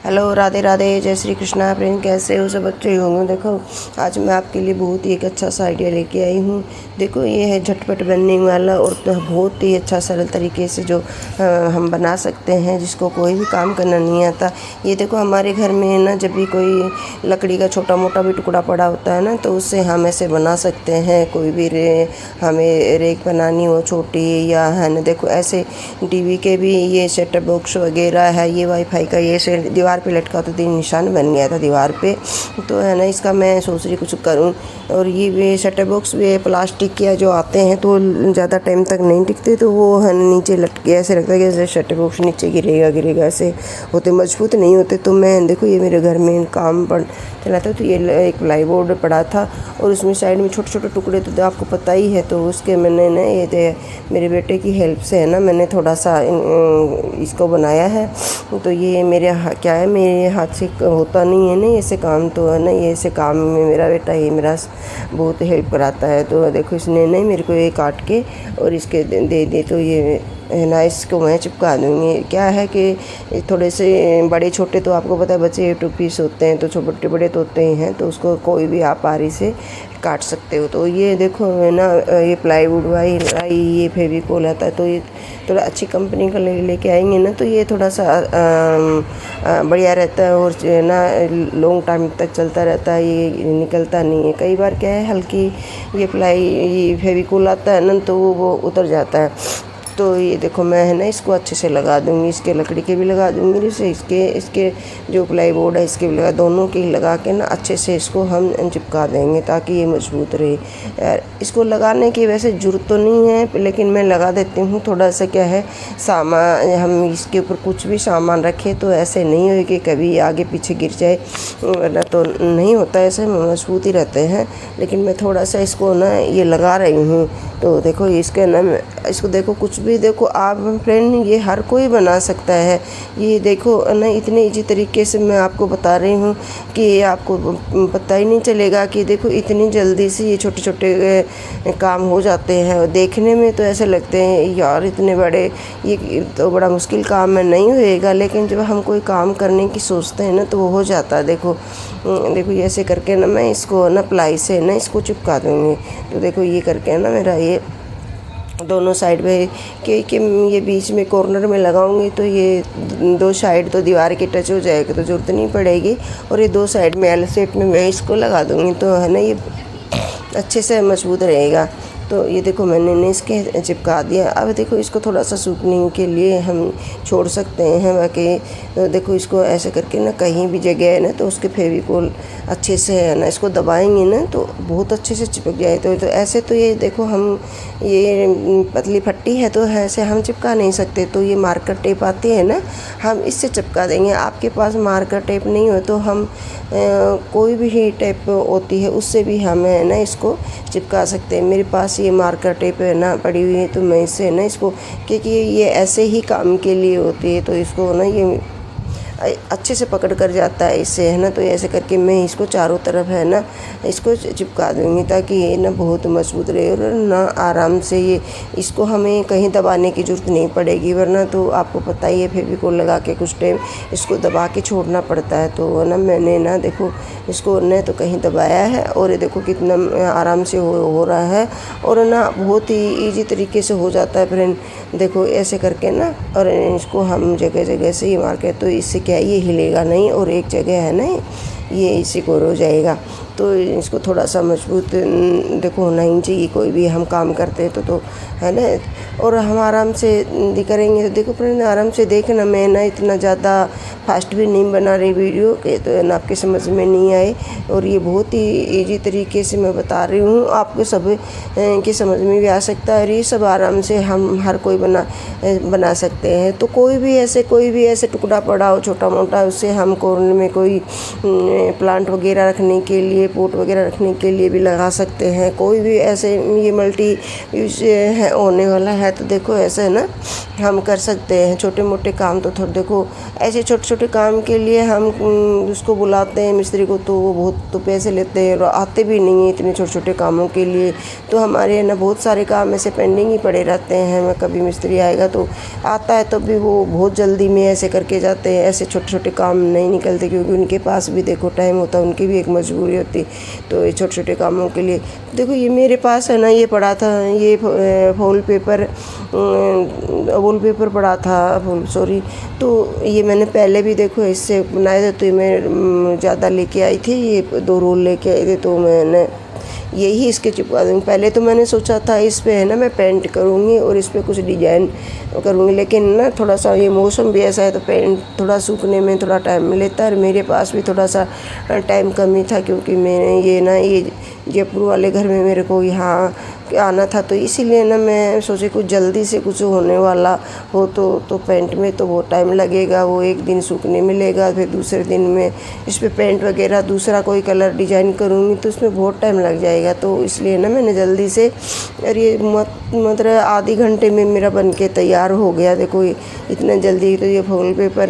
Hello, Radhe Radhe, जय Shri Krishna. Friend, कैसे हो सब? अच्छे होंगे। देखो, आज मैं आपके लिए बहुत ही एक अच्छा सा आइडिया लेके आई हूँ। देखो, ये है झटपट बनने वाला और बहुत ही अच्छा सरल तरीके से जो हम बना सकते हैं, जिसको कोई भी काम करना नहीं आता। ये देखो, हमारे घर में ना जब भी कोई लकड़ी का छोटा मोटा भी टुकड़ा पड़ा होता है ना, तो उससे हम ऐसे बना सकते हैं। कोई भी हमें रेक बनानी हो छोटी, या है ना, देखो ऐसे टीवी के भी ये सेटअप बॉक्स वगैरह है, ये वाईफाई का ये से दीवार पे लटका तो 3 निशान बन गया था दीवार पे। तो है ना, इसका मैं सोच रही कुछ करूं। और ये भी सेटअप बॉक्स भी प्लास्टिक के जो आते हैं तो ज़्यादा टाइम तक नहीं टिकते, तो वो है नीचे लटके, ऐसे लगता है कि जैसे सेटअप बॉक्स नीचे गिरेगा ऐसे होते, मजबूत नहीं होते। तो मैं देखो, ये मेरे घर में काम पर चला था, तो ये एक प्लाईवुड पड़ा था और उसमें साइड में छोटे छोटे टुकड़े, तो आपको पता ही है। तो उसके मैंने ना ये मेरे बेटे की हेल्प से है ना, मैंने थोड़ा सा इसको बनाया है। तो ये मेरे क्या है, मेरे हाथ से होता नहीं है ना ऐसे काम, तो है ना, ये ऐसे काम में मेरा बेटा ये मेरा बहुत हेल्प कराता है। तो देखो, इसने नहीं मेरे को ये काट के और इसके दे दे, तो ये है ना, इसको मैं चिपका दूँगी। क्या है कि थोड़े से बड़े छोटे, तो आपको पता है बच्चे 2 पीस होते हैं, तो छोटे बड़े तो होते ही हैं, तो उसको कोई भी आप आरी से काट सकते हो। तो ये देखो है ना, ये प्लाईवुड वाली ये फेविकोल आता है, तो ये थोड़ा अच्छी कंपनी का लेके आएंगे ना, तो ये थोड़ा सा बढ़िया रहता है और जो है ना लॉन्ग टाइम तक चलता रहता है, ये निकलता नहीं है। कई बार क्या है, हल्की ये फेविकोल आता है ना, तो वो उतर जाता है। तो ये देखो, मैं है ना इसको अच्छे से लगा दूँगी, इसके लकड़ी के भी लगा दूँगी, जैसे इसके जो प्लाईवुड है इसके भी लगा, दोनों के लगा के ना अच्छे से इसको हम चिपका देंगे ताकि ये मजबूत रहे। इसको लगाने की वैसे ज़रूरत तो नहीं है, लेकिन मैं लगा देती हूँ। थोड़ा सा क्या है, सामान हम इसके ऊपर कुछ भी सामान रखें तो ऐसे नहीं हो कि कभी आगे पीछे गिर जाए, वरना तो नहीं होता, ऐसे मजबूत ही रहते हैं। लेकिन मैं थोड़ा सा इसको ना ये लगा रही हूँ। तो देखो, इसके ना इसको देखो, कुछ भी देखो आप फ्रेंड, ये हर कोई बना सकता है। ये देखो ना, इतने इजी तरीके से मैं आपको बता रही हूँ कि आपको पता ही नहीं चलेगा कि देखो इतनी जल्दी से ये छोटे छोटे काम हो जाते हैं। और देखने में तो ऐसे लगते हैं यार इतने बड़े, ये तो बड़ा मुश्किल काम है, नहीं होएगा। लेकिन जब हम कोई काम करने की सोचते हैं ना, तो वो हो जाता है। देखो देखो, ये ऐसे करके ना मैं इसको ना प्लाई से ना इसको चिपका दूँगी। तो देखो, ये करके ना मेरा ये दोनों साइड में कि ये बीच में कॉर्नर में लगाऊंगी, तो ये 2 साइड तो दीवार के टच हो जाएगा, तो ज़रूरत नहीं पड़ेगी। और ये 2 साइड में एल शेप में मैं इसको लगा दूंगी, तो है ना, ये अच्छे से मजबूत रहेगा। तो ये देखो, मैंने ने इसके चिपका दिया। अब देखो, इसको थोड़ा सा सूखने के लिए हम छोड़ सकते हैं। बाकी तो देखो, इसको ऐसे करके ना कहीं भी जगह है ना, तो उसके फेविकोल अच्छे से है ना इसको दबाएंगे ना, तो बहुत अच्छे से चिपक जाए। तो ऐसे तो ये देखो, हम ये पतली फट्टी है तो ऐसे हम चिपका नहीं सकते। तो ये मार्कर टेप आती है ना, हम इससे चिपका देंगे। आपके पास मार्कर टेप नहीं हो तो हम कोई भी टेप होती है उससे भी हम है ना इसको चिपका सकते हैं। मेरे पास ये मार्कर टेप है ना पड़ी हुई है, तो मैं इससे ना इसको, क्योंकि ये ऐसे ही काम के लिए होती है, तो इसको ना ये अच्छे से पकड़ कर जाता है इससे, है ना। तो ऐसे करके मैं इसको चारों तरफ है ना इसको चिपका दूँगी, ताकि ये ना बहुत मजबूत रहे और ना आराम से ये, इसको हमें कहीं दबाने की ज़रूरत नहीं पड़ेगी। वरना तो आपको पता ही है, फेविकोल लगा के कुछ टाइम इसको दबा के छोड़ना पड़ता है। तो ना मैंने ना देखो इसको न तो कहीं दबाया है, और ये देखो कितना आराम से हो रहा है, और ना बहुत ही ईजी तरीके से हो जाता है फ्रेंड। देखो, ऐसे करके ना, और इसको हम जगह जगह से ही मार के, तो इससे क्या ये हिलेगा नहीं, और एक जगह है ना ये इसी को हो जाएगा। तो इसको थोड़ा सा मजबूत देखो होना ही चाहिए, कोई भी हम काम करते हैं तो है ना। और हम आराम से करेंगे। तो देखो फ्रेंड, आराम से देखना, मैं ना इतना ज़्यादा फास्ट भी नहीं बना रही वीडियो के, तो ना आपके समझ में नहीं आए। और ये बहुत ही इजी तरीके से मैं बता रही हूँ, आपको सब की समझ में भी आ सकता है। और ये सब आराम से हम हर कोई बना सकते हैं। तो कोई भी ऐसे टुकड़ा पड़ा हो छोटा मोटा, उससे हम कॉर्नर में कोई प्लांट वगैरह रखने के लिए, पोट वगैरह रखने के लिए भी लगा सकते हैं। कोई भी ऐसे ये मल्टी यूज है होने वाला है तो देखो ऐसे है ना हम कर सकते हैं। छोटे मोटे काम तो थोड़ा देखो ऐसे छोटे छोटे काम के लिए हम उसको बुलाते हैं मिस्त्री को, तो वो बहुत तो पैसे लेते हैं और आते भी नहीं हैं इतने छोटे छोटे कामों के लिए। तो हमारे है ना बहुत सारे काम ऐसे पेंडिंग ही पड़े रहते हैं। मैं कभी मिस्त्री आएगा तो आता है तो भी वो बहुत जल्दी में ऐसे करके जाते हैं। ऐसे छोटे छोटे काम नहीं निकलते क्योंकि उनके पास भी देखो टाइम होता है, उनकी भी एक मजबूरी होती। तो ये छोटे छोटे कामों के लिए देखो ये मेरे पास है ना ये पड़ा था, ये वॉलपेपर पड़ा था सॉरी। तो ये मैंने पहले भी देखो इससे बनाए थे, तो ये मैं ज़्यादा लेके आई थी, ये 2 रोल लेके आई थी, तो मैंने यही इसके चिपका दूँगी। पहले तो मैंने सोचा था इस पे है ना मैं पेंट करूँगी और इस पे कुछ डिजाइन करूँगी, लेकिन ना थोड़ा सा ये मौसम भी ऐसा है तो पेंट थोड़ा सूखने में थोड़ा टाइम लेता है और मेरे पास भी थोड़ा सा टाइम कमी था क्योंकि मैंने ये जयपुर वाले घर में मेरे को यहाँ आना था, तो इसीलिए ना मैं सोचे कुछ जल्दी से कुछ होने वाला हो तो पेंट में तो बहुत टाइम लगेगा, वो एक दिन सूखने मिलेगा, फिर दूसरे दिन में इस पर पेंट वगैरह दूसरा कोई कलर डिजाइन करूँगी तो उसमें बहुत टाइम लग जाएगा। तो इसलिए ना मैंने जल्दी से, और ये मतलब आधे घंटे में मेरा बन के तैयार हो गया। देखो इतना जल्दी। तो ये वॉलपेपर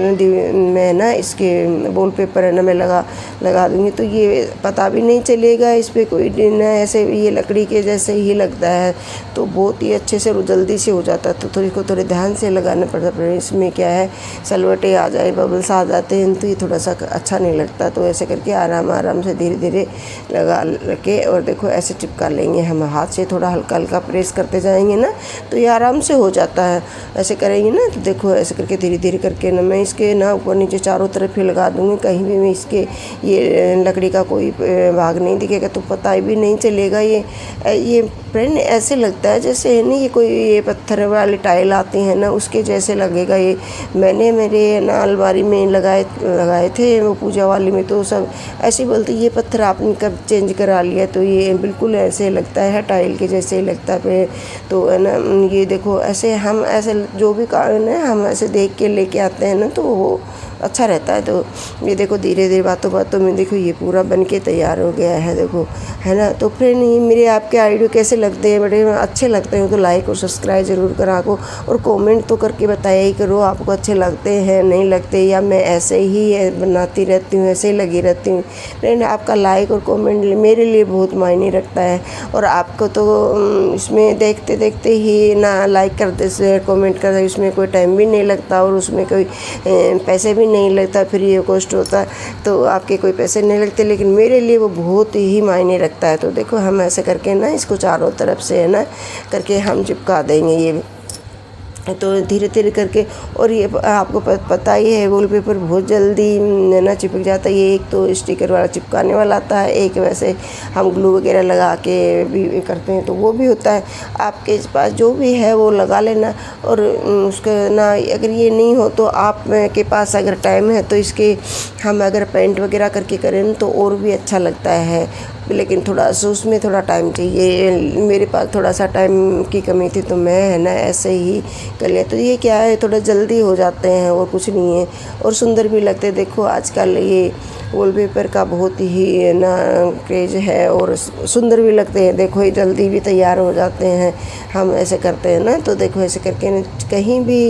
मैं ना इसके वॉलपेपर है ना मैं लगा दूँगी तो ये पता भी नहीं चलेगा इस पर कोई ना ऐसे ये लकड़ी के जैसे ही लगता है, तो बहुत ही अच्छे से जल्दी से हो जाता है। तो इसको थोड़े ध्यान से लगाना पड़ता है। इसमें क्या है सलवटें आ जाए, बबल्स आ जाते हैं तो ये थोड़ा सा अच्छा नहीं लगता। तो ऐसे करके आराम से धीरे धीरे लगा के और देखो ऐसे चिपका लेंगे। हम हाथ से थोड़ा हल्का हल्का प्रेस करते जाएंगे ना तो ये आराम से हो जाता है। ऐसे करेंगे ना तो देखो ऐसे करके धीरे धीरे करके ना मैं इसके ना ऊपर नीचे चारों तरफ ही लगा दूँगी। कहीं भी मैं इसके ये लकड़ी का कोई भाग नहीं दिखेगा तो पता भी नहीं चलेगा। ये फ्रेंड ऐसे लगता है जैसे है ना ये कोई ये पत्थर वाली टाइल आती है ना उसके जैसे लगेगा। ये मैंने मेरे ना अलमारी में लगाए थे वो पूजा वाली में, तो सब ऐसे बोलते ये पत्थर आपने कब चेंज करा लिया, तो ये बिल्कुल ऐसे लगता है टाइल के जैसे ही लगता है। तो है ना ये देखो ऐसे हम ऐसे जो भी कारण है हम ऐसे देख के लेके आते हैं ना तो वो अच्छा रहता है। तो ये देखो धीरे धीरे बातों में देखो ये पूरा बन के तैयार हो गया है, देखो है ना। तो फ्रेंड ये मेरे आपके आइडियो कैसे लगते हैं, बड़े अच्छे लगते हैं तो लाइक और सब्सक्राइब ज़रूर करा को और कमेंट तो करके बताया ही करो आपको अच्छे लगते हैं नहीं लगते, या मैं ऐसे ही बनाती रहती हूँ ऐसे ही लगी रहती हूँ। फ्रेंड आपका लाइक और कमेंट मेरे लिए बहुत मायने रखता है, और आपको तो इसमें देखते देखते ही ना लाइक करते से कमेंट करते इसमें कोई टाइम भी नहीं लगता और उसमें कोई पैसे भी नहीं लगता, फ्री ऑफ कॉस्ट होता है तो आपके कोई पैसे नहीं लगते, लेकिन मेरे लिए वो बहुत ही मायने रखता है। तो देखो हम ऐसे करके ना इसको चारों तरफ से है ना करके हम चिपका देंगे ये, तो धीरे धीरे करके। और ये आपको पता ही है वॉलपेपर बहुत जल्दी ना चिपक जाता है। ये एक तो स्टिकर वाला चिपकाने वाला आता है, एक वैसे हम ग्लू वगैरह लगा के भी करते हैं तो वो भी होता है। आपके पास जो भी है वो लगा लेना, और उसका ना अगर ये नहीं हो तो आप के पास अगर टाइम है तो इसके हम अगर पेंट वगैरह करके करें तो और भी अच्छा लगता है, लेकिन थोड़ा सा उसमें थोड़ा टाइम चाहिए। मेरे पास थोड़ा सा टाइम की कमी थी तो मैं है ना ऐसे ही कर लिया। तो ये क्या है थोड़ा जल्दी हो जाते हैं और कुछ नहीं है, और सुंदर भी लगते हैं। देखो आजकल ये वॉलपेपर का बहुत ही ना क्रेज है और सुंदर भी लगते हैं। देखो ये जल्दी भी तैयार हो जाते हैं हम ऐसे करते हैं ना। तो देखो ऐसे करके कहीं भी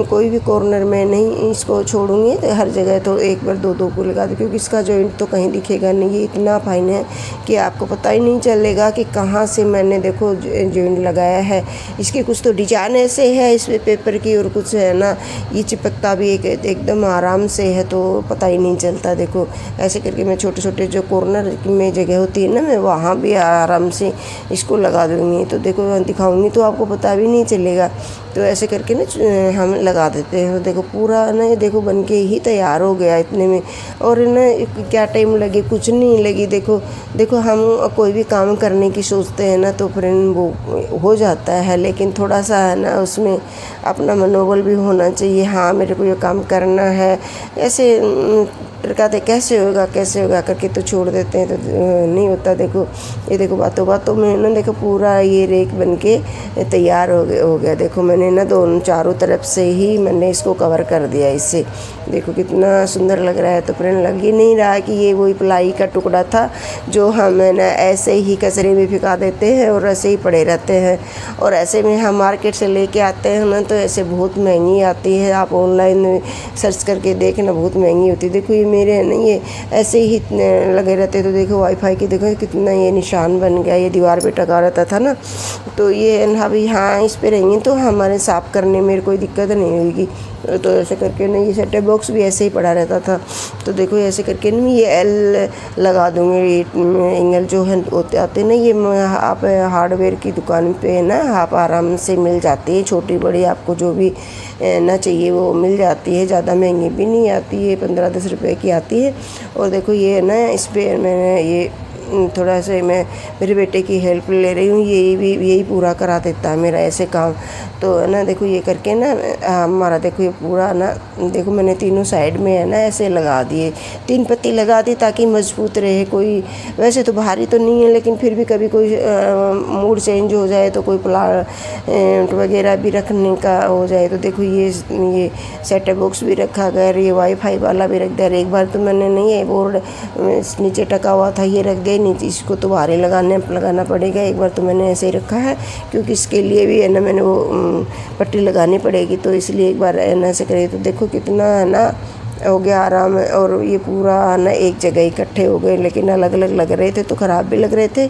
कोई भी कॉर्नर में नहीं इसको छोड़ूंगी, तो हर जगह तो एक बार दो को लगा दूँ क्योंकि इसका जॉइंट तो कहीं दिखेगा नहीं। ये इतना फाइन है कि आपको पता ही नहीं चलेगा कि कहाँ से मैंने देखो जॉइंट लगाया है। इसके कुछ तो डिजाइन ऐसे है इस पेपर की, और कुछ है ना ये चिपकता भी एकदम आराम से है तो पता ही नहीं चलता। देखो ऐसे करके मैं छोटे छोटे जो कॉर्नर में जगह होती है ना मैं वहाँ भी आराम से इसको लगा दूँगी। तो देखो दिखाऊंगी तो आपको पता भी नहीं चलेगा। तो ऐसे करके ना हम लगा देते हैं। तो देखो पूरा ना ये देखो बन के ही तैयार हो गया इतने में, और ना क्या टाइम लगे कुछ नहीं लगी। देखो हम कोई भी काम करने की सोचते हैं ना तो फ्रेंड वो हो जाता है, लेकिन थोड़ा सा है ना उसमें अपना मनोबल भी होना चाहिए। हाँ मेरे को ये काम करना है, ऐसे टरकाते कैसे होगा करके तो छोड़ देते हैं, तो नहीं होता। देखो ये देखो बातों बातों में ना देखो पूरा ये रेक बन के तैयार हो गया। देखो मैंने ना दोनों चारों तरफ से ही मैंने इसको कवर कर दिया इससे। देखो कितना सुंदर लग रहा है। तो फ्रेंड लग ही नहीं रहा कि ये वही प्लाई का टुकड़ा था जो हम ना ऐसे ही कचरे में फेंका देते हैं और ऐसे ही पड़े रहते हैं। और ऐसे में हम मार्केट से लेके आते हैं ना तो ऐसे बहुत महंगी आती है। आप ऑनलाइन सर्च करके देखना, बहुत महंगी होती है। देखो ये मेरे है ना ये ऐसे ही लगे रहते। तो देखो वाईफाई की देखो कितना ये निशान बन गया, ये दीवार पे टका रहता था ना। तो ये अभी हाँ इस पे रहेंगी तो हमारे साफ़ करने में कोई दिक्कत नहीं होगी। तो ऐसे करके ना ये सेट टॉप बॉक्स भी ऐसे ही पड़ा रहता था। तो देखो ऐसे करके ना ये एल लगा दूँगी। ये एंगल जो है होते आते ना ये आप हार्डवेयर की दुकान पे ना आप आराम से मिल जाती है, छोटी बड़ी आपको जो भी ना चाहिए वो मिल जाती है। ज़्यादा महंगी भी नहीं आती है, 15-10 रुपए की आती है। और देखो ये ना इस पर मैंने ये थोड़ा सा मैं मेरे बेटे की हेल्प ले रही हूँ, यही पूरा करा देता है मेरा ऐसे काम। तो है ना देखो ये करके ना हमारा देखो ये पूरा ना देखो मैंने तीनों साइड में है ना ऐसे लगा दिए, 3 पत्ती लगा दी ताकि मजबूत रहे। कोई वैसे तो भारी तो नहीं है लेकिन फिर भी कभी कोई मूड चेंज हो जाए तो कोई प्लांट वगैरह भी रखने का हो जाए। तो देखो ये सेट टॉप बॉक्स भी रखा गया, ये वाईफाई वाला भी रख दिया। एक बार तो मैंने नहीं ये बोर्ड नीचे टका हुआ था ये रख दिया नीचे, इसको तो बाहर लगाना पड़ेगा। एक बार तो मैंने ऐसे ही रखा है क्योंकि इसके लिए भी है ना मैंने वो पट्टी लगानी पड़ेगी, तो इसलिए एक बार है ना ऐसे करिए। तो देखो कितना है ना हो गया आराम। और ये पूरा ना एक जगह इकट्ठे हो गए लेकिन अलग अलग लग रहे थे तो ख़राब भी लग रहे थे।